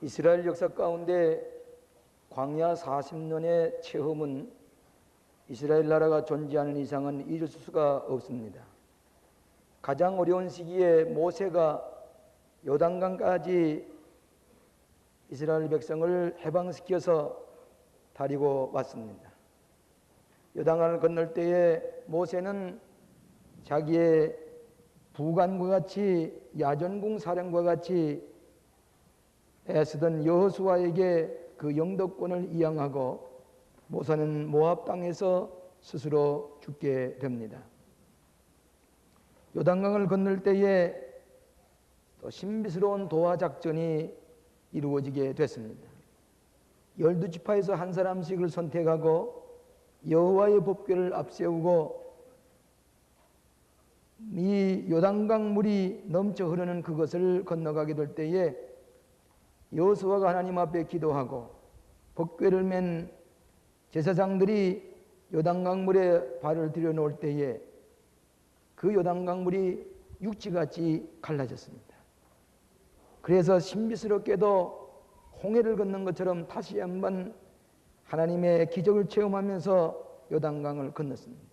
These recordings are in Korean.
이스라엘 역사 가운데 광야 40년의 체험은 이스라엘 나라가 존재하는 이상은 잊을 수가 없습니다. 가장 어려운 시기에 모세가 요단강까지 이스라엘 백성을 해방시켜서 데리고 왔습니다. 요단강을 건널 때에 모세는 자기의 부관과 같이 야전궁 사령과 같이 애쓰던 여호수아에게 그 영도권을 이양하고 모세는 모압 땅에서 스스로 죽게 됩니다. 요단강을 건널 때에 또 신비스러운 도하 작전이 이루어지게 됐습니다. 12지파에서 한 사람씩을 선택하고 여호와의 법궤를 앞세우고 이 요단강 물이 넘쳐 흐르는 그것을 건너가게 될 때에 여호수아가 하나님 앞에 기도하고 법궤를 맨 제사장들이 요단강 물에 발을 들여놓을 때에 그 요단강 물이 육지같이 갈라졌습니다. 그래서 신비스럽게도 홍해를 건넌 것처럼 다시 한번 하나님의 기적을 체험하면서 요단강을 건넜습니다.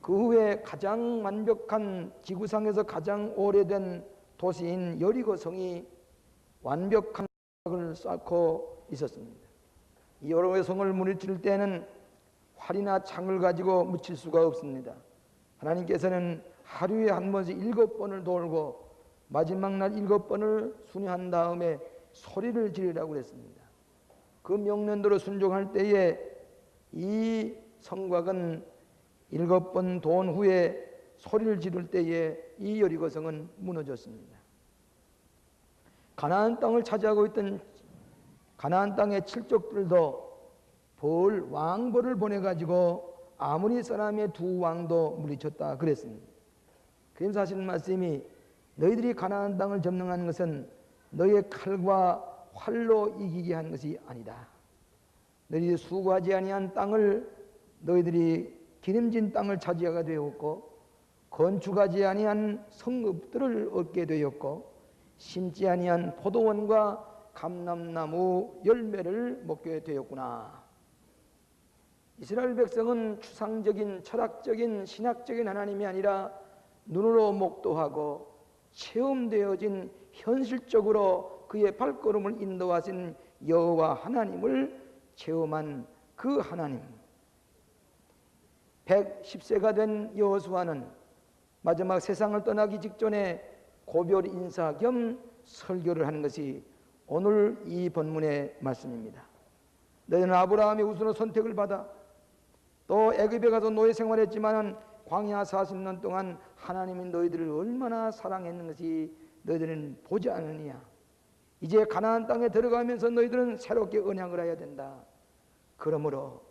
그 후에 가장 완벽한 지구상에서 가장 오래된 도시인 여리고성이 완벽한 을 쌓고 있었습니다. 이 여리고성을 무너뜨릴 때는 활이나 창을 가지고 묻힐 수가 없습니다. 하나님께서는 하루에 한 번씩 7번을 돌고 마지막 날 7번을 순회한 다음에 소리를 지르라고 그랬습니다. 그 명령대로 순종할 때에 이 성곽은 7번 돈 후에 소리를 지를 때에 이 여리고성은 무너졌습니다. 가나안 땅을 차지하고 있던 가나안 땅의 칠족들도 왕벌을 보내가지고 아모리 사람의 2 왕도 물리쳤다 그랬습니다. 그래서 하시는 말씀이 너희들이 가나안 땅을 점령하는 것은 너희의 칼과 활로 이기게 한 것이 아니다. 너희들이 수고하지 아니한 땅을 너희들이 기름진 땅을 차지하게 되었고 건축하지 아니한 성읍들을 얻게 되었고 심지 아니한 포도원과 감람나무 열매를 먹게 되었구나. 이스라엘 백성은 추상적인 철학적인 신학적인 하나님이 아니라 눈으로 목도하고 체험되어진 현실적으로 그의 발걸음을 인도하신 여호와 하나님을 체험한 그 하나님. 110세가 된 여호수아는 마지막 세상을 떠나기 직전에 고별 인사 겸 설교를 하는 것이 오늘 이 본문의 말씀입니다. 너희는 아브라함의 우선으로 선택을 받아 또 애굽에 가서 노예 생활했지만 광야 40년 동안 하나님이 너희들을 얼마나 사랑했는 것이 너희들은 보지 않느냐. 이제 가나안 땅에 들어가면서 너희들은 새롭게 언약을 해야 된다. 그러므로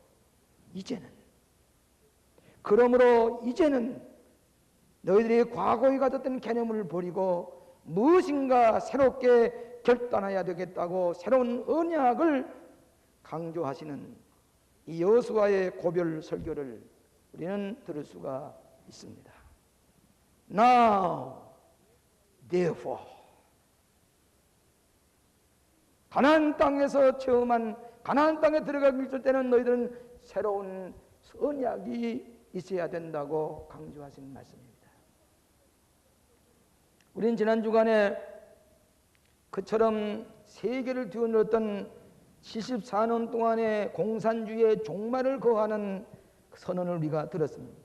이제는 너희들이 과거에 가졌던 개념을 버리고 무엇인가 새롭게 결단해야 되겠다고 새로운 언약을 강조하시는 이 여호수아의 고별 설교를 우리는 들을 수가 있습니다. Now, therefore, 가나안 땅에서 체험한 가나안 땅에 들어가기 있을 때는 너희들은 새로운 언약이 있어야 된다고 강조하시는 말씀입니다. 우리는 지난 주간에 그처럼 세계를 뒤흔들었던 74년 동안의 공산주의의 종말을 거하는 선언을 우리가 들었습니다.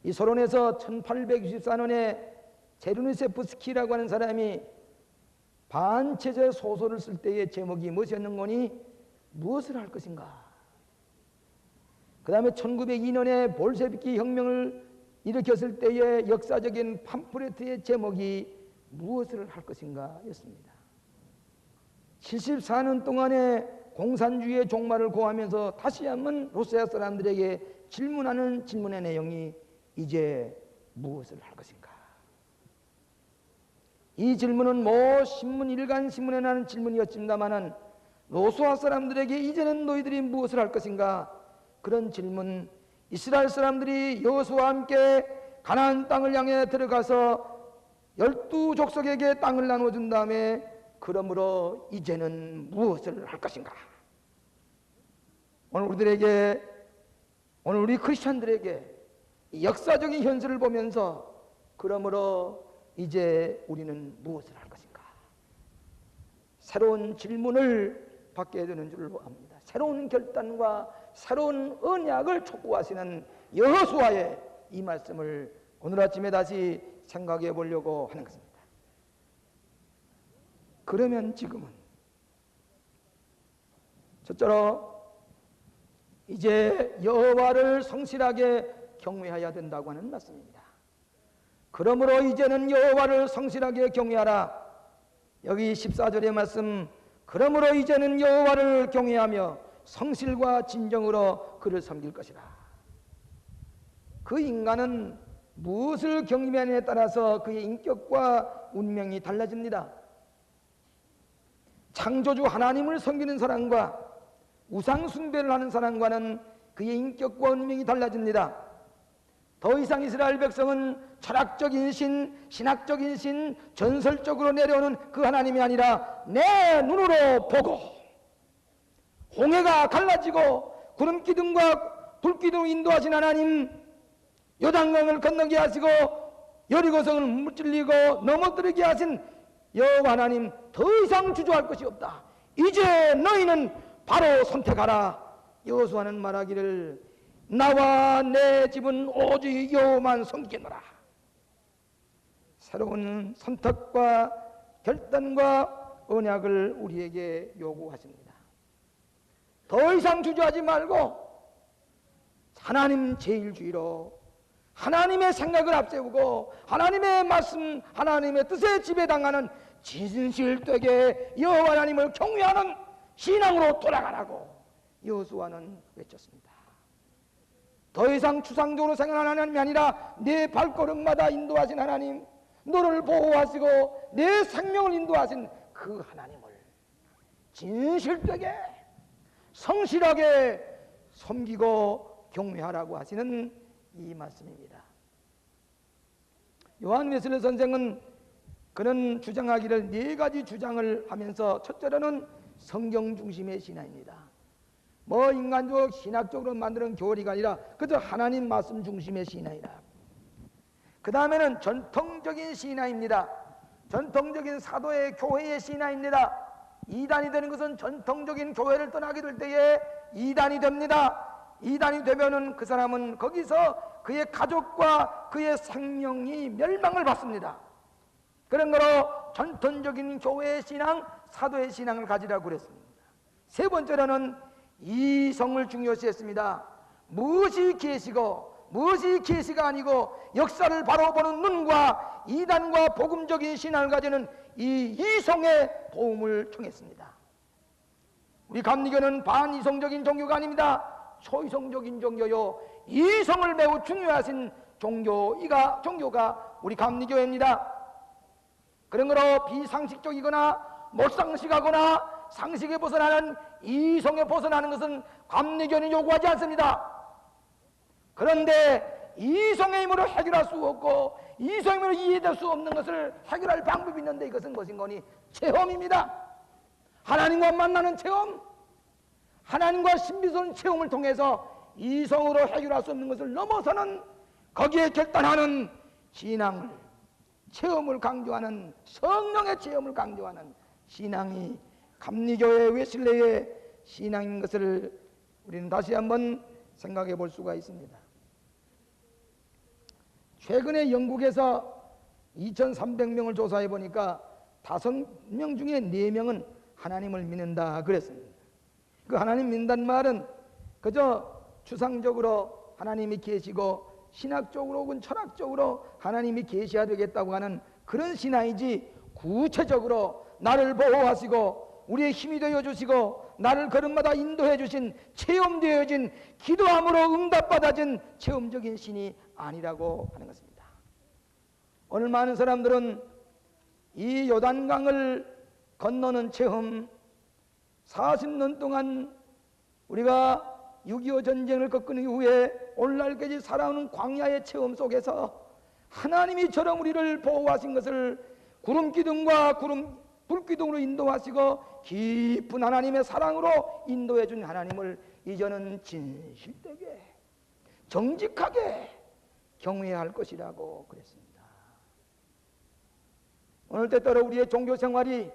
이 서론에서 1864년에 제르누세프스키라고 하는 사람이 반체제 소설을 쓸 때의 제목이 무엇이었는거니? 무엇을 할 것인가? 그 다음에 1902년에 볼셰비키 혁명을 일으켰을 때의 역사적인 팜프레트의 제목이 무엇을 할 것인가 였습니다. 74년 동안의 공산주의의 종말을 고하면서 다시 한번 러시아 사람들에게 질문하는 질문의 내용이 이제 무엇을 할 것인가? 이 질문은 뭐 신문 일간 신문에 나는 질문이었습니다마는 러시아 사람들에게 이제는 너희들이 무엇을 할 것인가? 그런 질문, 이스라엘 사람들이 여호수아와 함께 가나안 땅을 향해 들어가서 12족속에게 땅을 나눠준 다음에 그러므로 이제는 무엇을 할 것인가? 오늘 우리 크리스천들에게 이 역사적인 현실을 보면서 그러므로 이제 우리는 무엇을 할 것인가? 새로운 질문을 받게 되는 줄 압니다. 새로운 결단과 새로운 언약을 촉구하시는 여호수아의 이 말씀을 오늘 아침에 다시 생각해 보려고 하는 것입니다. 그러면 지금은 첫째로 이제 여호와를 성실하게 경외해야 된다고 하는 말씀입니다. 그러므로 이제는 여호와를 성실하게 경외하라. 여기 14절의 말씀, 그러므로 이제는 여호와를 경외하며 성실과 진정으로 그를 섬길 것이라. 그 인간은 무엇을 경외하느냐에 따라서 그의 인격과 운명이 달라집니다. 창조주 하나님을 섬기는 사람과 우상 숭배를 하는 사람과는 그의 인격과 운명이 달라집니다. 더 이상 이스라엘 백성은 철학적인 신, 신학적인 신, 전설적으로 내려오는 그 하나님이 아니라 내 눈으로 보고 홍해가 갈라지고 구름 기둥과 불 기둥으로 인도하신 하나님, 요단강을 건너게 하시고 여리고성을 무찔리고 넘어뜨리게 하신 여호와 하나님, 더 이상 주저할 것이 없다. 이제 너희는 바로 선택하라. 여호수아는 말하기를 나와 내 집은 오직 여호와만 섬기노라. 새로운 선택과 결단과 언약을 우리에게 요구하십니다. 더 이상 주저하지 말고 하나님 제일주의로 하나님의 생각을 앞세우고 하나님의 말씀, 하나님의 뜻에 지배당하는 진실되게 여호와 하나님을 경외하는 신앙으로 돌아가라고 여호수아는 외쳤습니다. 더 이상 추상적으로 생각하는 하나님이 아니라 내 발걸음마다 인도하신 하나님, 너를 보호하시고 내 생명을 인도하신 그 하나님을 진실되게 성실하게 섬기고 경외하라고 하시는 이 말씀입니다. 요한 웨슬리 선생은 그는 주장하기를 네 가지 주장을 하면서, 첫째로는 성경 중심의 신앙입니다. 뭐 인간적 신학적으로 만드는 교리가 아니라 그저 하나님 말씀 중심의 신앙이다. 그 다음에는 전통적인 신앙입니다. 전통적인 사도의 교회의 신앙입니다. 이단이 되는 것은 전통적인 교회를 떠나게 될 때에 이단이 됩니다. 이단이 되면은 그 사람은 거기서 그의 가족과 그의 생명이 멸망을 받습니다. 그런 거로 전통적인 교회의 신앙, 사도의 신앙을 가지라고 그랬습니다. 세 번째로는 이성을 중요시했습니다. 무엇이 계시고 무엇이 계시가 아니고 역사를 바로 보는 눈과 이단과 복음적인 신앙을 가지는 이 이성의 도움을 청했습니다. 우리 감리교는 반이성적인 종교가 아닙니다. 초이성적인 종교요, 이성을 매우 중요하신 종교가 우리 감리교회입니다. 그런 거로 비상식적이거나 몰상식하거나 상식에 벗어나는 이성에 벗어나는 것은 감리교는 요구하지 않습니다. 그런데 이성의 힘으로 해결할 수 없고 이성의 힘으로 이해될 수 없는 것을 해결할 방법이 있는데, 이것은 무엇인 거니? 체험입니다. 하나님과 만나는 체험, 하나님과 신비스러운 체험을 통해서 이성으로 해결할 수 없는 것을 넘어서는, 거기에 결단하는 신앙을, 체험을 강조하는, 성령의 체험을 강조하는 신앙이 감리교회 웨슬레의 신앙인 것을 우리는 다시 한번 생각해 볼 수가 있습니다. 최근에 영국에서 2300명을 조사해 보니까 5명 중에 4명은 하나님을 믿는다 그랬습니다. 그 하나님 믿는다는 말은 그저 추상적으로 하나님이 계시고 신학적으로 혹은 철학적으로 하나님이 계셔야 되겠다고 하는 그런 신앙이지, 구체적으로 나를 보호하시고 우리의 힘이 되어 주시고 나를 걸음마다 인도해 주신, 체험되어진, 기도함으로 응답받아진 체험적인 신이 아니라고 하는 것입니다. 오늘 많은 사람들은 이 요단강을 건너는 체험, 40년 동안 우리가 6.25 전쟁을 겪은 이후에 오늘날까지 살아오는 광야의 체험 속에서 하나님이 저런 우리를 보호하신 것을 구름 기둥과 불기둥으로 인도하시고 깊은 하나님의 사랑으로 인도해 준 하나님을 이제는 진실되게 정직하게 경외해야 할 것이라고 그랬습니다. 오늘 때따라 우리의 종교 생활이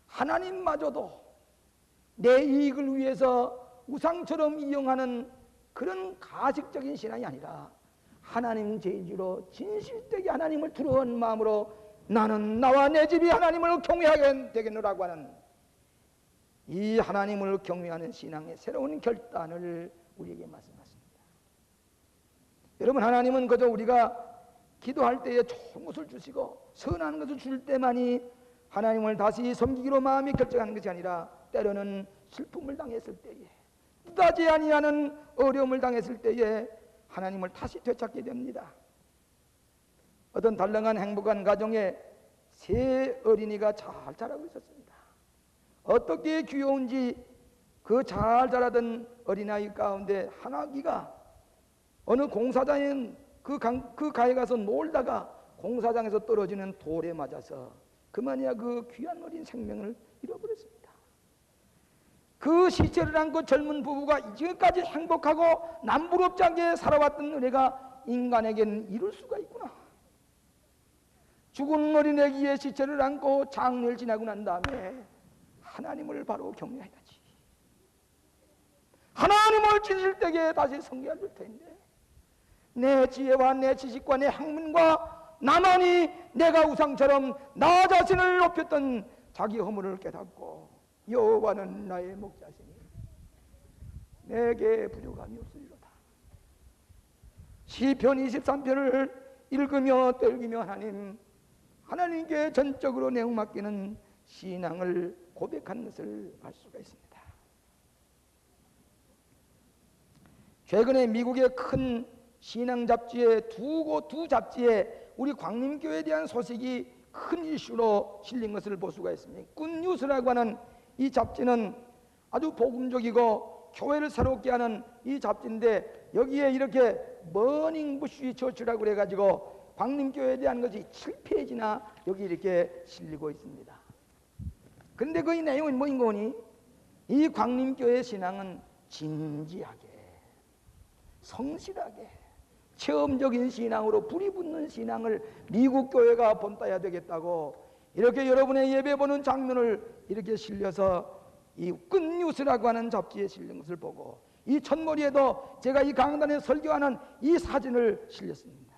하나님마저도 내 이익을 위해서 우상처럼 이용하는 그런 가식적인 신앙이 아니라 하나님 제일로 진실되게 하나님을 두려워하는 마음으로 나는 나와 내 집이 하나님을 경외하게 되겠노라고 하는 이 하나님을 경외하는 신앙의 새로운 결단을 우리에게 말씀하십니다. 여러분, 하나님은 그저 우리가 기도할 때에 좋은 것을 주시고 선한 것을 줄 때만이 하나님을 다시 섬기기로 마음이 결정하는 것이 아니라 때로는 슬픔을 당했을 때에, 뜻하지 아니하는 어려움을 당했을 때에 하나님을 다시 되찾게 됩니다. 어떤 단란한 행복한 가정에 세 어린이가 잘 자라고 있었습니다. 어떻게 귀여운지 그 잘 자라던 어린아이 가운데 하나기가 어느 공사장에 그 가에 가서 놀다가 공사장에서 떨어지는 돌에 맞아서 그만이야 그 귀한 어린 생명을 잃어버렸습니다. 그 시체를 안고 젊은 부부가 지금까지 행복하고 남부럽지 않게 살아왔던 은혜가 인간에게는 이룰 수가 있구나. 죽은 어린애기의 시체를 안고 장례를 지나고 난 다음에 하나님을 바로 경외해야지. 하나님을 진실되게 다시 섬겨야 될 텐데 내 지혜와 내 지식과 내 학문과 나만이 내가 우상처럼 나 자신을 높였던 자기 허물을 깨닫고 여호와는 나의 목자시니 내게 부족함이 없으리로다. 시편 23편을 읽으며 떼기며 하나님께 전적으로 내용 맡기는 신앙을 고백하는 것을 알 수가 있습니다. 최근에 미국의 큰 신앙 잡지에 두 잡지에 우리 광림교회에 대한 소식이 큰 이슈로 실린 것을 볼 수가 있습니다. 굿뉴스라고 하는 이 잡지는 아주 복음적이고 교회를 새롭게 하는 이 잡지인데 여기에 이렇게 머닝부시 처치라고 그래가지고 광림교회에 대한 것이 7페이지나 여기 이렇게 실리고 있습니다. 그런데 그 내용은 뭐인 거니? 이 광림교회 신앙은 진지하게 성실하게 체험적인 신앙으로 불이 붙는 신앙을 미국 교회가 본따야 되겠다고 이렇게 여러분의 예배 보는 장면을 이렇게 실려서 이 굿뉴스라고 하는 잡지에 실린 것을 보고 이 첫머리에도 제가 이 강단에 설교하는 이 사진을 실렸습니다.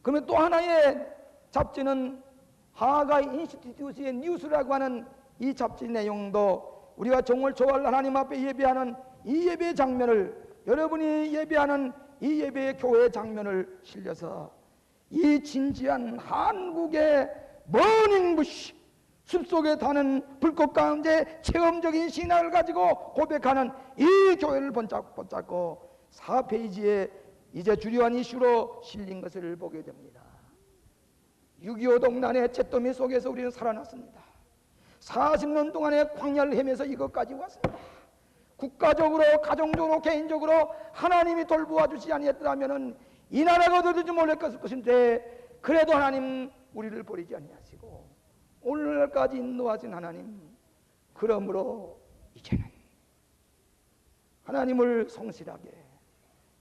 그러면 또 하나의 잡지는 하가이 인스티튜트의 뉴스라고 하는 이 잡지 내용도 우리가 정말 좋아할 하나님 앞에 예배하는 이 예배 장면을 여러분이 예배하는 이 예배의 교회 장면을 실려서 이 진지한 한국의 머닝부시 숲속에 타는 불꽃 가운데 체험적인 신앙을 가지고 고백하는 이 교회를 붙잡고 4페이지에 이제 주요한 이슈로 실린 것을 보게 됩니다. 6.25 동란의 잿더미 속에서 우리는 살아났습니다. 40년 동안의 광야를 헤매서 이것까지 왔습니다. 국가적으로 가정적으로 개인적으로 하나님이 돌보아 주지 아니했더라면 이 나라가 어디든지 몰렸을 것인데 그래도 하나님 우리를 버리지 아니하시고 오늘날까지 인도하신 하나님, 그러므로 이제는 하나님을 성실하게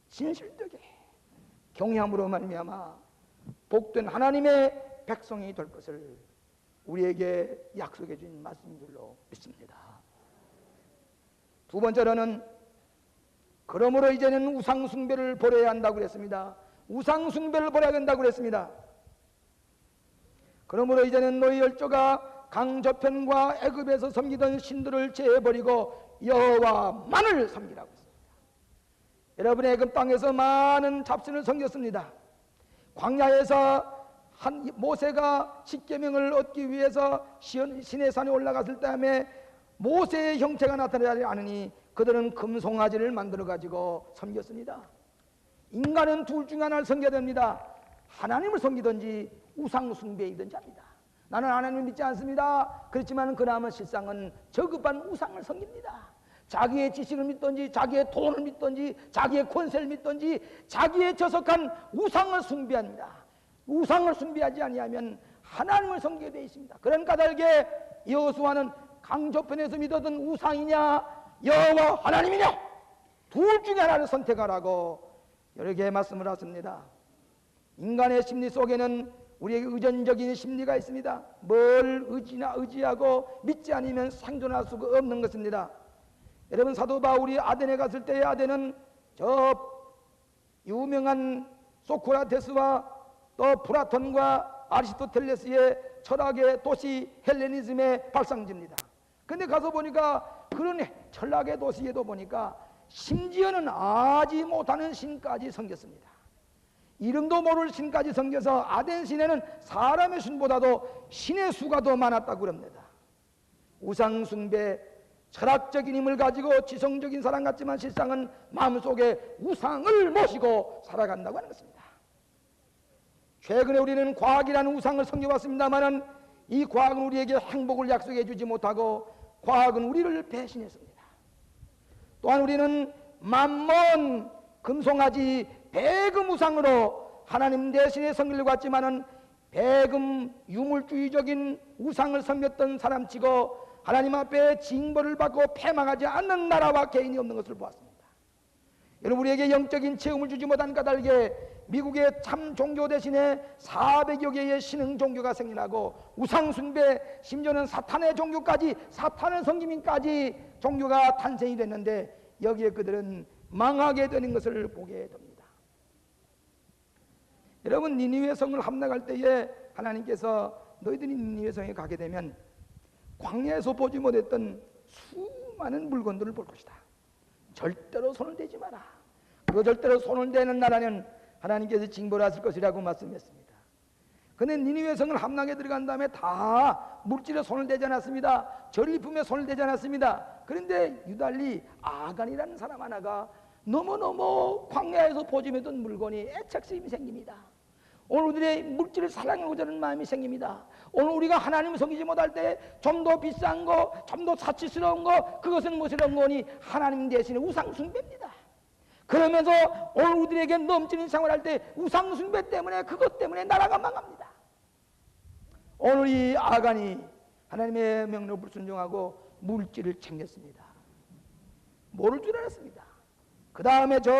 진실되게 경외함으로 말미암아 복된 하나님의 백성이 될 것을 우리에게 약속해 준 말씀인 줄로 믿습니다. 두 번째로는 그러므로 이제는 우상숭배를 버려야 한다고 그랬습니다. 우상숭배를 버려야 된다고 그랬습니다. 그러므로 이제는 너희 열조가 강저편과 애굽에서 섬기던 신들을 제해버리고 여호와만을 섬기라고 했습니다. 여러분, 애굽 땅에서 많은 잡신을 섬겼습니다. 광야에서 모세가 십계명을 얻기 위해서 시내산에 올라갔을 때에 모세의 형체가 나타나지 않으니 그들은 금송아지를 만들어 가지고 섬겼습니다. 인간은 둘 중 하나를 섬겨야 됩니다. 하나님을 섬기든지 우상 숭배이든지 합니다. 나는 하나님을 믿지 않습니다. 그렇지만 그나마 실상은 저급한 우상을 섬깁니다. 자기의 지식을 믿든지 자기의 돈을 믿든지 자기의 권세를 믿든지 자기의 저속한 우상을 숭배합니다. 우상을 숭배하지 아니하면 하나님을 섬기게 되어 있습니다. 그런 까닭에 여호수아는 강조편에서 믿었던 우상이냐 여호와 하나님이냐 둘 중에 하나를 선택하라고 여러 개의 말씀을 하십니다. 인간의 심리 속에는 우리에게 의존적인 심리가 있습니다. 뭘 의지하고 믿지 않으면 생존할 수가 없는 것입니다. 여러분, 사도 바울이 아덴에 갔을 때의 아덴은 저 유명한 소크라테스와 또 플라톤과 아리스토텔레스의 철학의 도시 헬레니즘의 발상지입니다. 근데 가서 보니까 그런 철학의 도시에도 보니까 심지어는 아지 못하는 신까지 섬겼습니다. 이름도 모를 신까지 섬겨서 아덴 시내는 사람의 신보다도 신의 수가 더 많았다고 그럽니다. 우상 숭배, 철학적인 힘을 가지고 지성적인 사람 같지만 실상은 마음속에 우상을 모시고 살아간다고 하는 것입니다. 최근에 우리는 과학이라는 우상을 섬겨왔습니다만 이 과학은 우리에게 행복을 약속해 주지 못하고 과학은 우리를 배신했습니다. 또한 우리는 만몬, 금송아지, 배금 우상으로 하나님 대신에 섬기려고 했지만은 배금 유물주의적인 우상을 섬겼던 사람치고 하나님 앞에 징벌을 받고 패망하지 않는 나라와 개인이 없는 것을 보았습니다. 여러분, 우리에게 영적인 체험을 주지 못한 까닭에 미국의 참 종교 대신에 400여 개의 신흥 종교가 생겨나고 우상 숭배, 심지어는 사탄의 종교까지, 사탄을 섬김인까지 종교가 탄생이 됐는데 여기에 그들은 망하게 되는 것을 보게 됩니다. 여러분, 니느웨 성을 함락할 때에 하나님께서 너희들이 니느웨 성에 가게 되면 광야에서 보지 못했던 수많은 물건들을 볼 것이다. 절대로 손을 대지 마라. 그 절대로 손을 대는 나라는 하나님께서 징벌하실 것이라고 말씀했습니다. 그런데 니느웨 성을 함락에 들어간 다음에 다 물질에 손을 대지 않았습니다. 전리품에 손을 대지 않았습니다. 그런데 유달리 아간이라는 사람 하나가 너무너무 광야에서 보지 못했던 물건이 애착심이 생깁니다. 오늘 우리의 물질을 사랑하고자 하는 마음이 생깁니다. 오늘 우리가 하나님을 섬기지 못할 때 좀 더 비싼 거, 좀 더 사치스러운 거, 그것은 무엇이란 거니? 하나님 대신에 우상 숭배입니다. 그러면서 오늘 우리에게 넘치는 생활할 때 우상 숭배 때문에, 그것 때문에 나라가 망합니다. 오늘 이 아간이 하나님의 명령을 불순종하고 물질을 챙겼습니다. 모를 줄 알았습니다. 그 다음에 저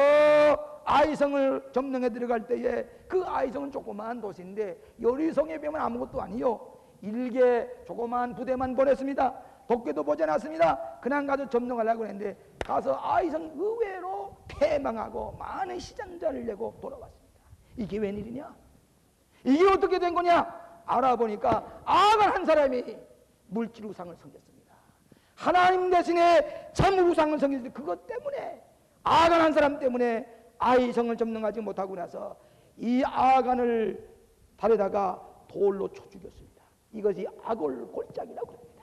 아이성을 점령해 들어갈 때에 그 아이성은 조그마한 도시인데 여리성에 비하면 아무것도 아니요. 일개 조그마한 부대만 보냈습니다. 도끼도 보지 않았습니다. 그냥 가서 점령하려고 했는데 가서 아이성 의외로 패망하고 많은 시장자를 내고 돌아왔습니다. 이게 웬일이냐? 이게 어떻게 된 거냐? 알아보니까 아간 한 사람이 물질 우상을 섬겼습니다. 하나님 대신에 참 우상을 섬겼는데 그것 때문에, 아간 한 사람 때문에 아이성을 점령하지 못하고 나서 이 아간을 발에다가 돌로 쳐 죽였습니다. 이것이 아골골짝이라고 합니다.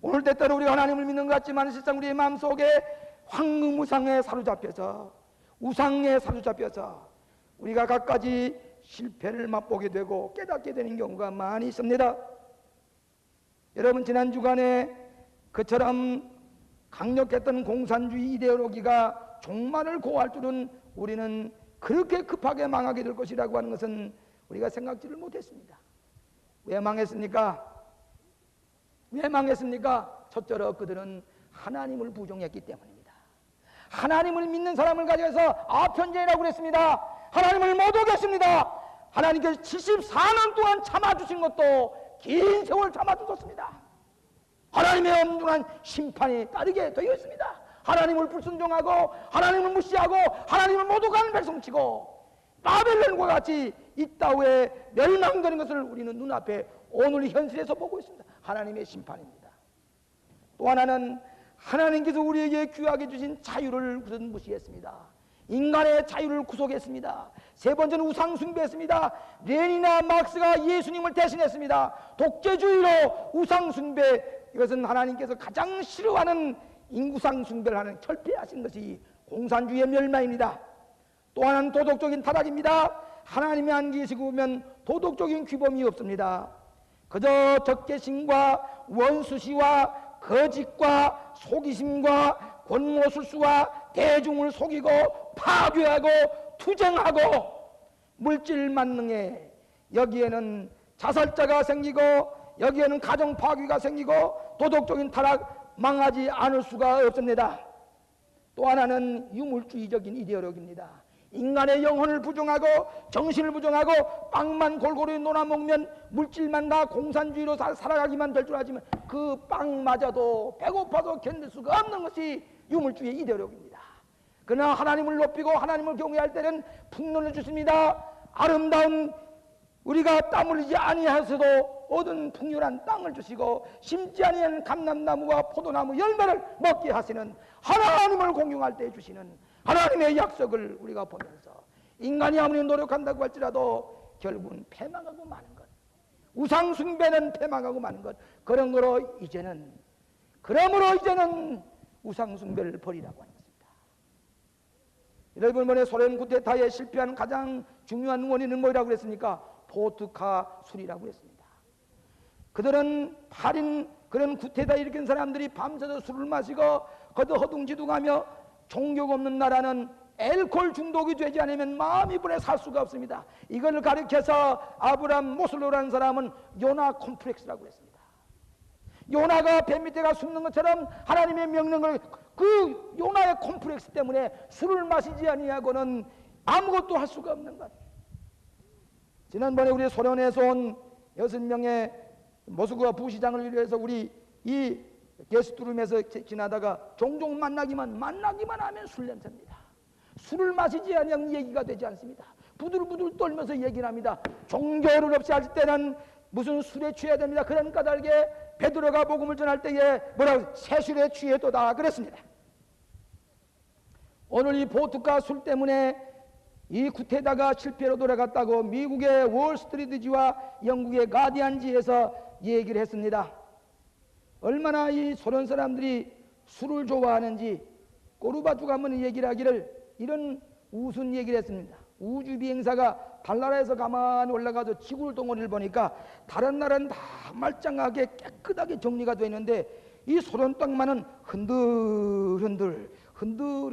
오늘 때때로 우리가 하나님을 믿는 것 같지만 실상 우리의 마음속에 황금우상에 사로잡혀서, 우상에 사로잡혀서 우리가 갖가지 실패를 맛보게 되고 깨닫게 되는 경우가 많이 있습니다. 여러분, 지난 주간에 그처럼 강력했던 공산주의 이데올로기가 종말을 고할 줄은 우리는 그렇게 급하게 망하게 될 것이라고 하는 것은 우리가 생각지를 못했습니다. 왜 망했습니까? 왜 망했습니까? 첫째로 그들은 하나님을 부정했기 때문입니다. 하나님을 믿는 사람을 가져서 아편제라고 그랬습니다. 하나님을 못 오겠습니다. 하나님께서 74년 동안 참아주신 것도 긴 세월 참아주셨습니다. 하나님의 엄중한 심판이 따르게 되어 있습니다. 하나님을 불순종하고 하나님을 무시하고 하나님을 모독하는 백성치고 바벨론과 같이 이 땅에 멸망되는 것을 우리는 눈앞에 오늘 현실에서 보고 있습니다. 하나님의 심판입니다. 또 하나는 하나님께서 우리에게 귀하게 주신 자유를 그들은 무시했습니다. 인간의 자유를 구속했습니다. 세 번째는 우상 숭배했습니다. 레닌이나 막스가 예수님을 대신했습니다. 독재주의로 우상 숭배, 이것은 하나님께서 가장 싫어하는 인구상 숭배를 하는, 철폐하신 것이 공산주의의 멸망입니다. 또 하나는 도덕적인 타락입니다. 하나님이 안 계시고 면 도덕적인 규범이 없습니다. 그저 적개심과 원수시와 거짓과 속이심과 권모술수와 대중을 속이고 파괴하고 투쟁하고 물질 만능에 여기에는 자살자가 생기고 여기에는 가정 파괴가 생기고 도덕적인 타락 망하지 않을 수가 없습니다. 또 하나는 유물주의적인 이데올로기입니다. 인간의 영혼을 부정하고 정신을 부정하고 빵만 골고루 놀아먹으면 물질만 다 공산주의로 살아가기만 될 줄 알지만 그 빵마저도 배고파도 견딜 수가 없는 것이 유물주의 이데올로기입니다. 그러나 하나님을 높이고 하나님을 경외할 때는 풍년을 주십니다. 아름다운 우리가 땀 흘리지 아니하셔도 얻은 풍요한 땅을 주시고 심지 아니한 감람나무와 포도나무 열매를 먹게 하시는 하나님을 공경할 때 주시는 하나님의 약속을 우리가 보면서 인간이 아무리 노력한다고 할지라도 결국은 패망하고 마는 것, 우상 숭배는 패망하고 마는 것, 그러므로 이제는 우상 숭배를 버리라고 하는 것입니다. 여러분, 이번에 소련 쿠데타에 실패한 가장 중요한 원인은 뭐라고 그랬습니까? 보드카 술이라고 했습니다. 그들은 그런 쿠데타 일으킨 사람들이 밤새도 술을 마시고 거듭 허둥지둥하며 종교가 없는 나라는 알코올 중독이 되지 않으면 마음이 분해 살 수가 없습니다. 이걸 가르쳐서 아브람 모슬로라는 사람은 요나 콤플렉스라고 했습니다. 요나가 배 밑에 가 숨는 것처럼 하나님의 명령을 그 요나의 콤플렉스 때문에 술을 마시지 아니하고는 아무것도 할 수가 없는 것. 지난번에 우리 소련에서 온 6명의 모스크바 부시장을 위해서 우리 이 게스트룸에서 지나다가 종종 만나기만 하면 술 냄새입니다. 술을 마시지 않으면 얘기가 되지 않습니다. 부들부들 떨면서 얘기를 합니다. 종교를 없이 할 때는 무슨 술에 취해야 됩니다. 그런 까닭에 베드로가 복음을 전할 때에 뭐라고 새술에 취해도다 그랬습니다. 오늘 이 보드카 술 때문에 이 쿠데타가 실패로 돌아갔다고 미국의 월스트리트지와 영국의 가디언지에서 얘기를 했습니다. 얼마나 이 소련 사람들이 술을 좋아하는지 꼬르바주가 한번 얘기를 하기를 이런 우스운 얘기를 했습니다. 우주 비행사가 달나라에서 가만히 올라가서 지구를 동원을 보니까 다른 나라는 다 말짱하게 깨끗하게 정리가 되어 있는데 이 소련 땅만은 흔들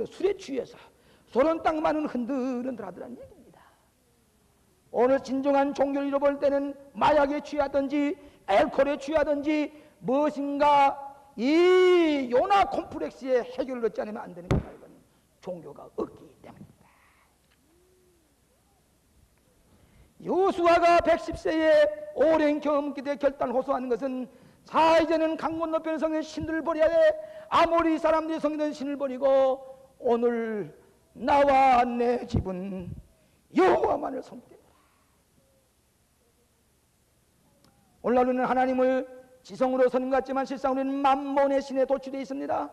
술에 취해서 소련 땅만은 흔들하더라는 얘기입니다. 오늘 진정한 종교를 잃어버릴 때는 마약에 취하든지 알코올에 취하든지 무엇인가 이 요나 콤플렉스의 해결을 얻지 않으면 안 되는 거예요. 종교가 없기 때문입니다. 여호수아가 110세에 오랜 경험 끝에 결단 호소하는 것은 자 이제는 강 건너편의 성의 신들을 버려야 해. 아모리 사람들이 성이던 신을 버리고 오늘 나와 내 집은 여호와만을 섬기라. 오늘날 우리는 하나님을 지성으로 서는 것 같지만 실상 우리는 만몬의 신에 도취되어 있습니다.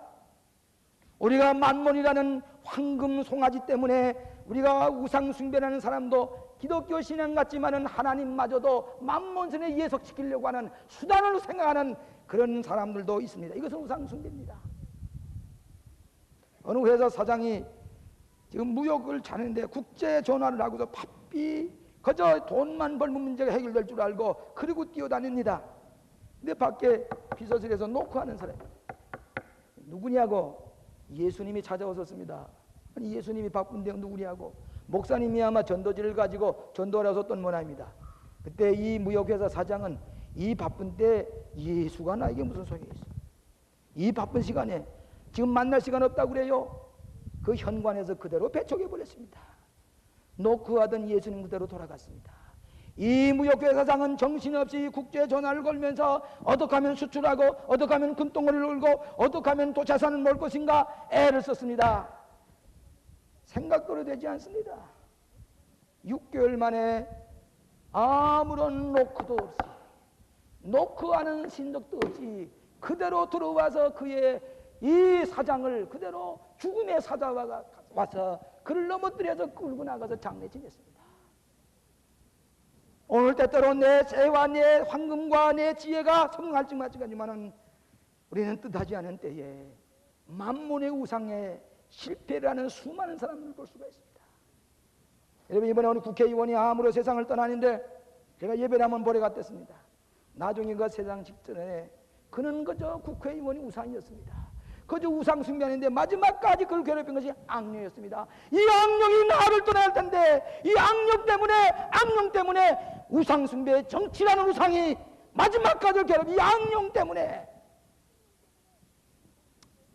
우리가 만몬이라는 황금 송아지 때문에 우리가 우상 숭배하는 사람도 기독교 신앙 같지만은 하나님마저도 만몬신에 예속시키려고 하는 수단으로 생각하는 그런 사람들도 있습니다. 이것은 우상 숭배입니다. 어느 회사 사장이 지금 무역을 잘하는데 국제 전화를 하고서 바삐 그저 돈만 벌면 문제가 해결될 줄 알고 그리고 뛰어다닙니다. 근데 밖에 비서실에서 노크하는 사람이 누구냐고 예수님이 찾아오셨습니다. 아니 예수님이 바쁜데 누구냐고 목사님이 아마 전도지를 가지고 전도하러 오셨던 모양입니다. 그때 이 무역회사 사장은 이 바쁜 때 예수가 나에게 무슨 소용이 있어? 이 바쁜 시간에 지금 만날 시간 없다고 그래요? 그 현관에서 그대로 배척해 버렸습니다. 노크하던 예수님 그대로 돌아갔습니다. 이 무역회사장은 정신없이 국제 전화를 걸면서 어떻게 하면 수출하고 어떻게 하면 금덩어리를 울고 어떻게 하면 또 자산을 모을 것인가 애를 썼습니다. 생각대로 되지 않습니다. 6개월 만에 아무런 노크도 없이 노크하는 신적도 없이 그대로 들어와서 그의 이 사장을 그대로 죽음의 사자가 와서 그를 넘어뜨려서 끌고 나가서 장례 지냈습니다. 오늘 때때로 내 재와 내 황금과 내 지혜가 성공할지 마찬가지만은 우리는 뜻하지 않은 때에 만몬의 우상에 실패를 하는 수많은 사람들을 볼 수가 있습니다. 여러분 이번에 어느 국회의원이 암으로 세상을 떠나는데 제가 예배를 한번 보러 갔댔습니다. 나중에 그 세상 직전에 그는 그저 국회의원이 우상이었습니다. 그저 우상 숭배하는데 마지막까지 그를 괴롭힌 것이 악령이었습니다. 이 악령이 나를 떠날 텐데 이 악령 때문에 우상 숭배의 정치라는 우상이 마지막까지 괴롭힌 이 악령 때문에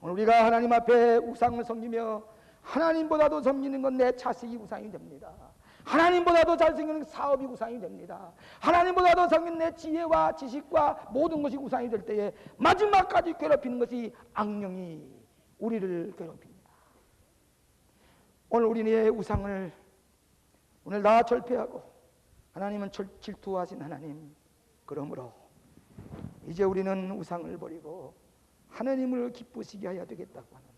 오늘 우리가 하나님 앞에 우상을 섬기며 하나님보다도 섬기는 건 내 자식이 우상이 됩니다. 하나님보다도 잘생기는 사업이 우상이 됩니다. 하나님보다도 생긴 내 지혜와 지식과 모든 것이 우상이 될 때에 마지막까지 괴롭히는 것이 악령이 우리를 괴롭힙니다. 오늘 우리의 우상을 오늘 다 절폐하고 하나님은 질투하신 하나님, 그러므로 이제 우리는 우상을 버리고 하나님을 기쁘시게 해야 되겠다고 하는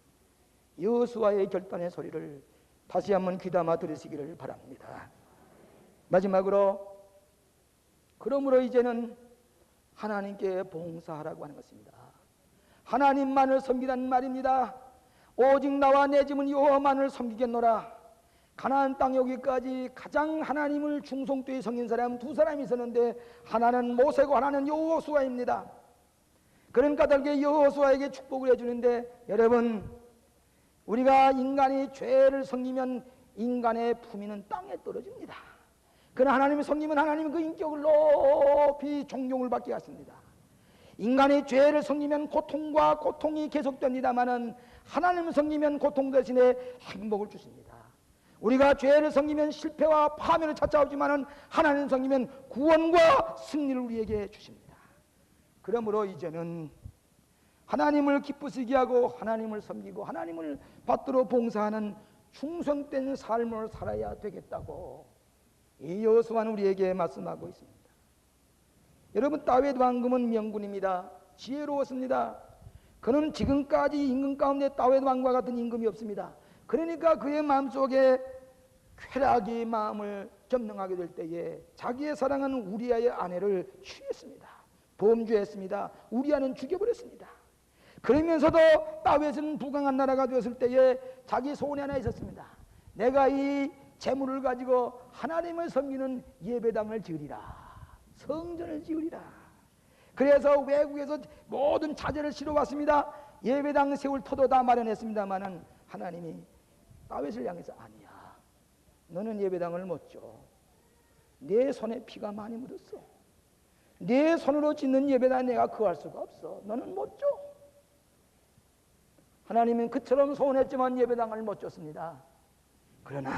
여호수아의 결단의 소리를 다시 한번 귀담아 들으시기를 바랍니다. 마지막으로 그러므로 이제는 하나님께 봉사하라고 하는 것입니다. 하나님만을 섬기라는 말입니다. 오직 나와 내 집은 여호와만을 섬기겠노라. 가나안 땅에 오기까지 가장 하나님을 충성되이 섬긴 사람 두 사람이 있었는데 하나는 모세고 하나는 여호수아입니다. 그런 까닭에 여호수아에게 축복을 해주는데, 여러분, 우리가 인간이 죄를 섬기면 인간의 품위는 땅에 떨어집니다. 그러나 하나님을 섬기면 하나님은 그 인격을 높이 존경을 받게 하십니다. 인간이 죄를 섬기면 고통과 고통이 계속됩니다마는 하나님을 섬기면 고통 대신에 행복을 주십니다. 우리가 죄를 섬기면 실패와 파멸을 찾아오지만은 하나님을 섬기면 구원과 승리를 우리에게 주십니다. 그러므로 이제는 하나님을 기쁘시게 하고 하나님을 섬기고 하나님을 받들어 봉사하는 충성된 삶을 살아야 되겠다고 이 여호수아는 우리에게 말씀하고 있습니다. 여러분, 다윗 왕금은 명군입니다. 지혜로웠습니다. 그는 지금까지 임금 가운데 다윗 왕과 같은 임금이 없습니다. 그러니까 그의 마음속에 쾌락이 마음을 점령하게 될 때에 자기의 사랑하는 우리아의 아내를 취했습니다. 범죄했습니다. 우리아는 죽여버렸습니다. 그러면서도 다윗은 부강한 나라가 되었을 때에 자기 소원이 하나 있었습니다. 내가 이 재물을 가지고 하나님을 섬기는 예배당을 지으리라, 성전을 지으리라. 그래서 외국에서 모든 자재를 실어왔습니다. 예배당 세울 터도 다 마련했습니다마는 하나님이 다윗을 향해서 아니야, 너는 예배당을 못 줘. 내 손에 피가 많이 묻었어. 내 손으로 짓는 예배당 내가 구할 수가 없어. 너는 못 줘. 하나님은 그처럼 소원했지만 예배당을 못 줬습니다. 그러나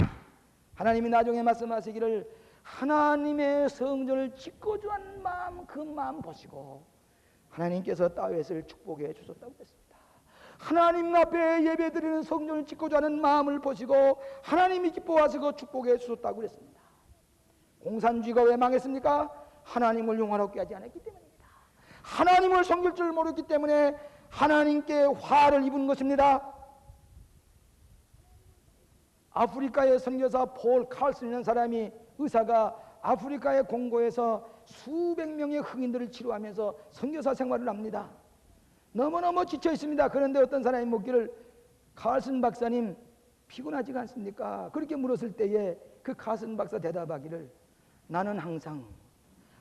하나님이 나중에 말씀하시기를 하나님의 성전을 짓고자 하는 마음, 그 마음 보시고 하나님께서 다윗을 축복해 주셨다고 했습니다. 하나님 앞에 예배드리는 성전을 짓고자 하는 마음을 보시고 하나님이 기뻐하시고 축복해 주셨다고 했습니다. 공산주의가 왜 망했습니까? 하나님을 영화롭게 하지 않았기 때문입니다. 하나님을 섬길 줄 모르기 때문에 하나님께 화를 입은 것입니다. 아프리카의 선교사 폴 칼슨이라는 사람이, 의사가 아프리카의 공고에서 수백 명의 흑인들을 치료하면서 선교사 생활을 합니다. 너무너무 지쳐 있습니다. 그런데 어떤 사람이 묻기를, 칼슨 박사님 피곤하지가 않습니까? 그렇게 물었을 때에 그 칼슨 박사 대답하기를, 나는 항상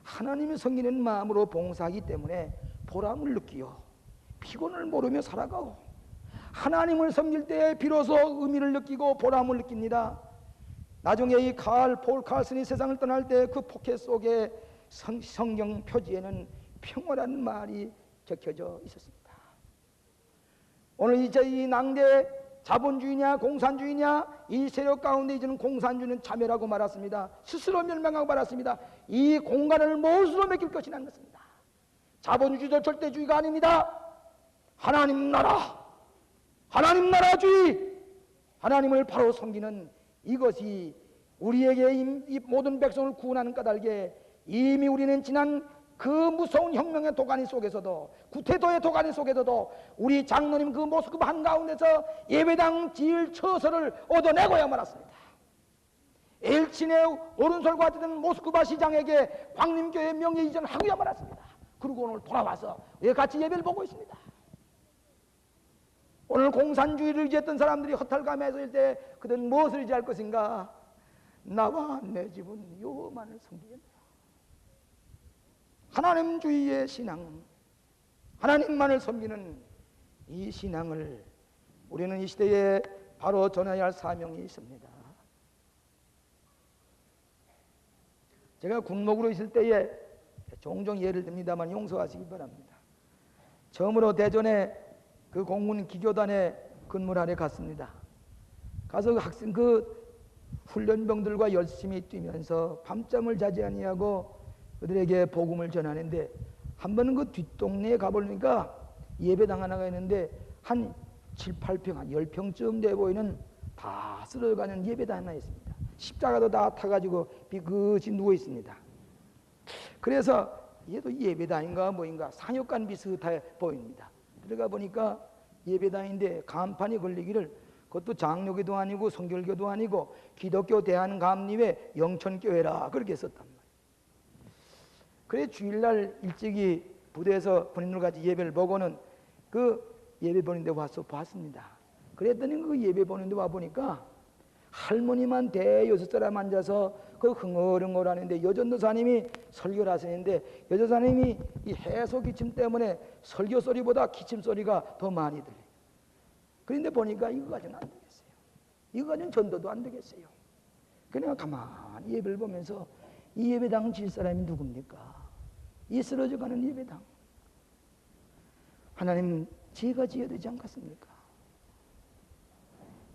하나님을 섬기는 마음으로 봉사하기 때문에 보람을 느끼어 피곤을 모르며 살아가고 하나님을 섬길 때에 비로소 의미를 느끼고 보람을 느낍니다. 나중에 이 폴 칼슨이 세상을 떠날 때 그 포켓 속에 성경 표지에는 평화라는 말이 적혀져 있었습니다. 오늘 이제 이 낭대 자본주의냐 공산주의냐, 이 세력 가운데 이제는 공산주의는 자멸하고 말았습니다. 스스로 멸망하고 말았습니다. 이 공간을 무엇으로 맡길 것이냐는 것입니다. 자본주의도 절대주의가 아닙니다. 하나님 나라주의, 하나님을 바로 섬기는 이것이 우리에게 이 모든 백성을 구원하는 까닭에 이미 우리는 지난 그 무서운 혁명의 도가니 속에서도, 구테도의 도가니 속에서도 우리 장로님 그 모스크바 한가운데서 예배당 지을 처서를 얻어내고야 말았습니다. 엘친의 오른솔과 같은 모스크바 시장에게 광림교회 명예 이전하고야 말았습니다. 그리고 오늘 돌아와서 같이 예배를 보고 있습니다. 오늘 공산주의를 의지했던 사람들이 허탈감해서 있을 때 그들은 무엇을 의지할 것인가? 나와 내 집은 여호와만을 섬기겠노라. 하나님주의의 신앙, 하나님만을 섬기는 이 신앙을 우리는 이 시대에 바로 전해야 할 사명이 있습니다. 제가 군목으로 있을 때에 종종 예를 듭니다만 용서하시기 바랍니다. 처음으로 대전에 그 공군 기교단에 근무하러 갔습니다. 가서 학생 훈련병들과 열심히 뛰면서 밤잠을 자지 아니하고 그들에게 복음을 전하는데 한 번은 그 뒷동네에 가보니까 예배당 하나가 있는데 한 7, 8평, 한 10평쯤 돼 보이는 다 쓰러져가는 예배당 하나 있습니다. 십자가도 다 타가지고 비긋이 누워 있습니다. 그래서 얘도 예배당인가 뭐인가 상역관 비슷해 보입니다. 들어가 보니까 예배당인데 간판이 걸리기를 그것도 장로교도 아니고 성결교도 아니고 기독교 대한감리회 영천교회라 그렇게 썼단 말이에요. 그래 주일날 일찍이 부대에서 본인들 같이 예배를 보고는 그 예배 보는 데 와서 봤습니다. 그랬더니 그 예배 보는 데 와보니까 할머니만 대여섯 사람 앉아서 그 흥얼흥얼 하는데 여전도사님이 설교를 하시는데 여전도사님이 이 해소 기침 때문에 설교 소리보다 기침 소리가 더 많이 들려요. 그런데 보니까 이거 가지고는 안 되겠어요. 이거 가지고는 전도도 안 되겠어요. 그냥 가만히 예배를 보면서 이 예배당 질 사람이 누굽니까? 이 쓰러져가는 예배당. 하나님 제가 지어야 되지 않겠습니까?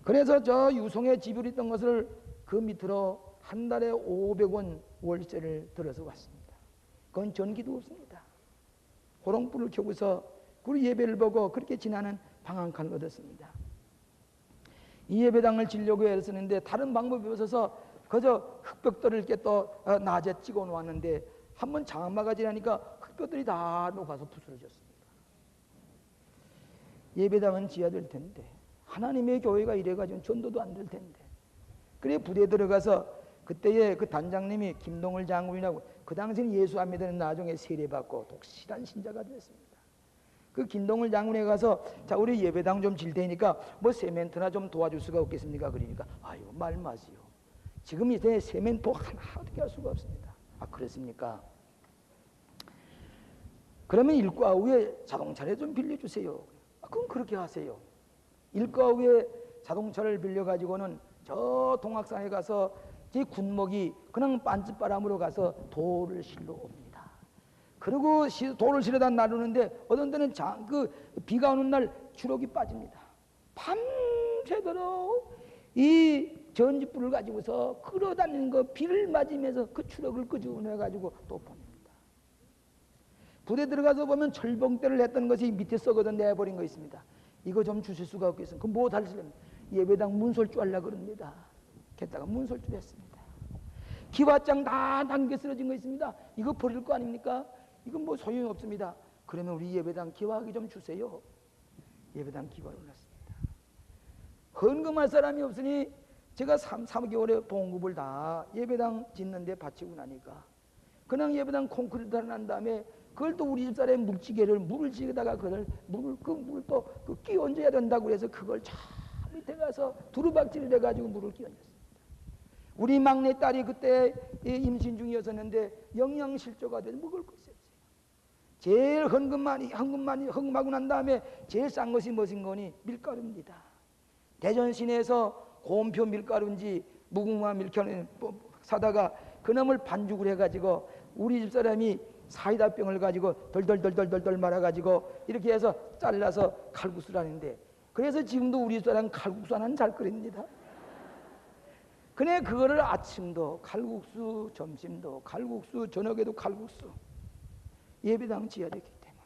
그래서 저 유송에 지불이 있던 것을 그 밑으로 한 달에 500원 월세를 들어서 왔습니다. 그건 전기도 없습니다. 호롱불을 켜고서 그 예배를 보고 그렇게 지나는 방 한 칸을 얻었습니다. 이 예배당을 지려고 애쓰는데 다른 방법이 없어서 그저 흙벽돌을 이렇게 또 낮에 찍어 놓았는데 한번 장마가 지나니까 흙벽돌이 다 녹아서 부스러졌습니다. 예배당은 지어야 될 텐데 하나님의 교회가 이래가지고 전도도 안 될 텐데 그래 부대에 들어가서 그때의 그 단장님이 김동을 장군이라고 그 당시는 예수 안 믿는 나중에 세례받고 독실한 신자가 됐습니다. 그 김동을 장군에 가서 자 우리 예배당 좀 질 테니까 뭐 세멘트나 좀 도와줄 수가 없겠습니까? 그러니까 아유 말 마시오. 지금 이제 세멘트 하나 어떻게 할 수가 없습니다. 아 그렇습니까? 그러면 일과 후에 자동차를 좀 빌려주세요. 아, 그럼 그렇게 하세요. 일과 후에 자동차를 빌려가지고는 저 동학산에 가서 제 군목이 그냥 빤짓바람으로 가서 돌을 실러 옵니다. 그리고 돌을 실어다 나르는데 어떤 때는 비가 오는 날 추럭이 빠집니다. 밤새도록 이 전지불을 가지고서 끌어다니는 거 비를 맞으면서 그 추럭을 끄집어내가지고 또 봅니다. 부대 들어가서 보면 철봉대를 했던 것이 밑에 썩어서 내버린 거 있습니다. 이거 좀 주실 수가 없겠어요. 그럼 뭐 달시려면 예배당 문설주 하려고 그럽니다. 게다가 문설주 했습니다. 기와장 다 남겨 쓰러진 거 있습니다. 이거 버릴 거 아닙니까? 이건 뭐 소용이 없습니다. 그러면 우리 예배당 기와하기 좀 주세요. 예배당 기와를 올렸습니다. 헌금할 사람이 없으니 제가 3개월의 봉급을 다 예배당 짓는데 바치고 나니까 그냥 예배당 콘크리트를 난 다음에 그걸 또 우리 집사람의 물지개를 물을 지에다가 그걸 물을 또 끼 얹어야 된다고 그래서 그걸 저 밑에 가서 두루박질을 해가지고 물을 끼 얹었습니다. 우리 막내 딸이 그때 임신 중이었었는데 영양실조가 돼서 먹을 것이 없어요. 제일 헌금하고 난 다음에 제일 싼 것이 무슨 거니? 밀가루입니다. 대전 시내에서 고음표 밀가루인지 무궁화 밀가루 사다가 그놈을 반죽을 해가지고 우리 집사람이 사이다병을 가지고 덜덜덜덜덜 말아가지고 이렇게 해서 잘라서 칼국수를 하는데 그래서 지금도 우리 집사람 칼국수 하나는 잘 끓입니다. 그래 그거를 아침도 칼국수, 점심도 칼국수, 저녁에도 칼국수. 예배당 지어야 되기 때문에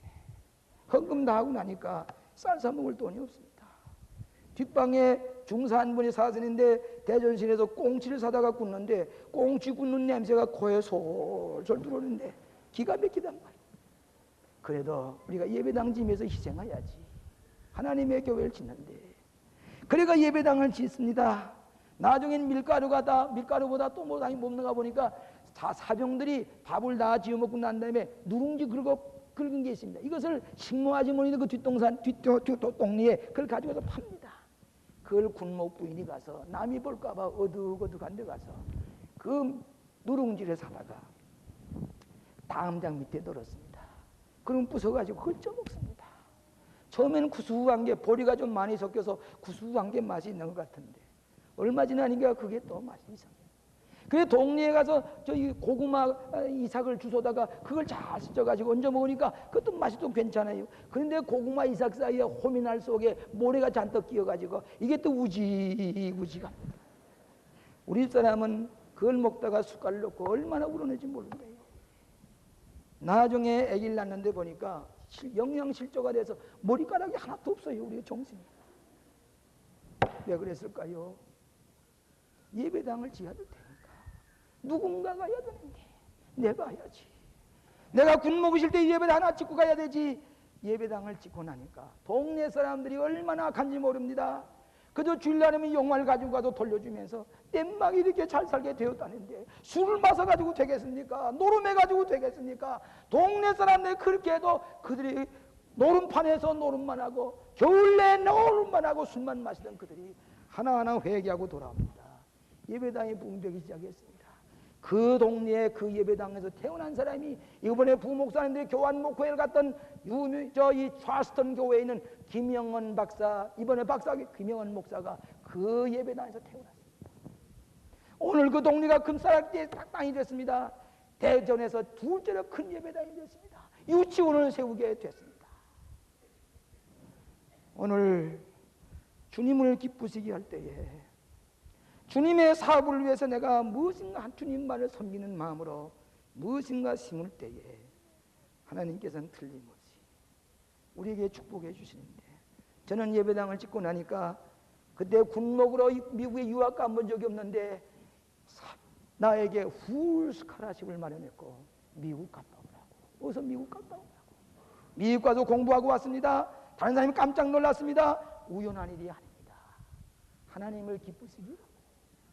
헌금 다 하고 나니까 쌀 사 먹을 돈이 없습니다. 뒷방에 중사 한 분이 사시는데 대전시내에서 꽁치를 사다가 굽는데 꽁치 굽는 냄새가 코에 솔솔 들어오는데 기가 막히단 말이에요. 그래도 우리가 예배당 지면서 희생해야지. 하나님의 교회를 짓는데 그래가 예배당을 짓습니다. 나중엔 밀가루보다 또 뭐 많이 먹는가 보니까 사병들이 밥을 다 지어 먹고 난 다음에 누룽지 긁은 게 있습니다. 이것을 식모아주머니도 그 뒷동리에 그걸 가지고서 팝니다. 그걸 군목 부인이 가서 남이 볼까봐 어둑어둑한 데 가서 그 누룽지를 사다가 다음장 밑에 널었습니다. 그럼 부숴가지고 그걸 쪄먹습니다. 처음에는 구수한 게 보리가 좀 많이 섞여서 구수한 게 맛이 있는 것 같은데 얼마 지나니까 그게 또 맛이 이상해. 그래 동네에 가서 저기 고구마 이삭을 주워다가 그걸 잘 씻어가지고 얹어 먹으니까 그것도 맛이 좀 괜찮아요. 그런데 고구마 이삭 사이에 호미날 속에 모래가 잔뜩 끼어가지고 이게 또 우지우지가. 우리 사람은 그걸 먹다가 숟갈을 넣고 얼마나 우러내지 모르는 거예요. 나중에 아기를 낳는데 보니까 영양실조가 돼서 머리카락이 하나도 없어요. 우리의 정신이. 왜 그랬을까요? 예배당을 지어야 될 테니까. 누군가가 해야 되는데 내가 해야지. 내가 군 먹으실 때 예배당 하나 짓고 가야 되지. 예배당을 짓고 나니까 동네 사람들이 얼마나 간지 모릅니다. 그저 주일날이면 용말 가지고 가도 돌려주면서 땜막 이렇게 잘 살게 되었다는데 술을 마셔가지고 되겠습니까? 노름해가지고 되겠습니까? 동네 사람들이 그렇게 해도 그들이 노름판에서 노름만 하고 겨울내 노름만 하고 술만 마시던 그들이 하나하나 회개하고 돌아옵니다. 예배당이 붕괴하기 시작했습니다. 그 동네에 그 예배당에서 태어난 사람이 이번에 부목사님들이 교환 목회를 갔던 이 찰스턴 교회에 있는 김영원 박사, 이번에 박사 김영원 목사가 그 예배당에서 태어났습니다. 오늘 그 동네가 금사락지에 땅이 됐습니다. 대전에서 둘째로 큰 예배당이 됐습니다. 유치원을 세우게 됐습니다. 오늘 주님을 기쁘시게 할 때에 주님의 사업을 위해서 내가 무엇인가 주님만을 섬기는 마음으로 무엇인가 심을 때에 하나님께서는 틀림없이 우리에게 축복해 주시는데, 저는 예배당을 짓고 나니까 그때 군목으로 미국에 유학 가본 적이 없는데 나에게 풀 스칼라십을 마련했고 미국 갔다 오라고. 어서 미국 갔다 오라고. 미국 가서 공부하고 왔습니다. 다른 사람이 깜짝 놀랐습니다. 우연한 일이 아닙니다. 하나님을 기쁘시기,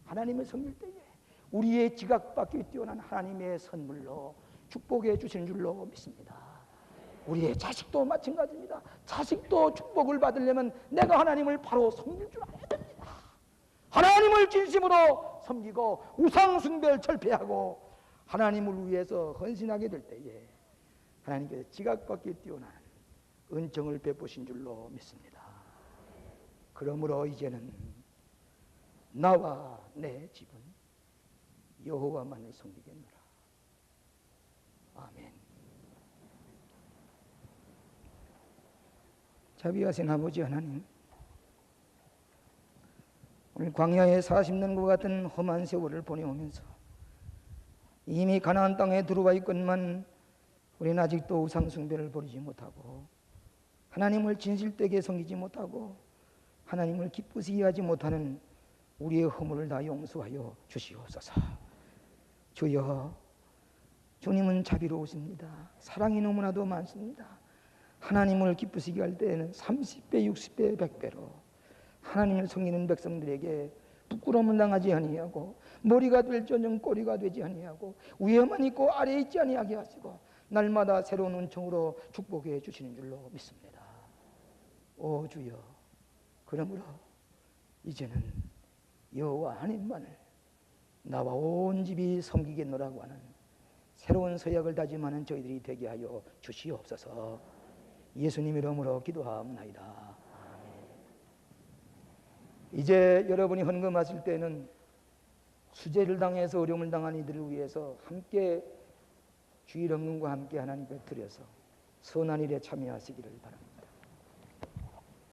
하나님을 섬길 때에 우리의 지각밖에 뛰어난 하나님의 선물로 축복해 주시는 줄로 믿습니다. 우리의 자식도 마찬가지입니다. 자식도 축복을 받으려면 내가 하나님을 바로 섬길 줄 알아야 됩니다. 하나님을 진심으로 섬기고 우상 숭배를 철폐하고 하나님을 위해서 헌신하게 될 때에 하나님께서 지각밖에 뛰어난 은총을 베푸신 줄로 믿습니다. 그러므로 이제는 나와 내 집은 여호와만을 섬기겠노라. 아멘. 자비하신 아버지 하나님, 오늘 광야에 40년과 같은 험한 세월을 보내오면서 이미 가나안 땅에 들어와 있건만 우리는 아직도 우상 숭배를 버리지 못하고 하나님을 진실되게 섬기지 못하고 하나님을 기쁘시게 하지 못하는 우리의 허물을 다 용서하여 주시옵소서. 주여, 주님은 자비로우십니다. 사랑이 너무나도 많습니다. 하나님을 기쁘시게 할 때에는 30배, 60배, 100배로 하나님을 섬기는 백성들에게 부끄러움을 당하지 아니하고 머리가 될전용 꼬리가 되지 아니하고 위에만 있고 아래에 있지 아니하게 하시고 날마다 새로운 은총으로 축복해 주시는 줄로 믿습니다. 오 주여, 그러므로 이제는 여호와 하나님만을 나와 온 집이 섬기겠노라고 하는 새로운 서약을 다짐하는 저희들이 되게 하여 주시옵소서. 예수님 이름으로 기도하옵나이다. 이제 여러분이 헌금하실 때는 수재를 당해서 어려움을 당한 이들을 위해서 함께 주일 헌금과 함께 하나님께 드려서 선한 일에 참여하시기를 바랍니다.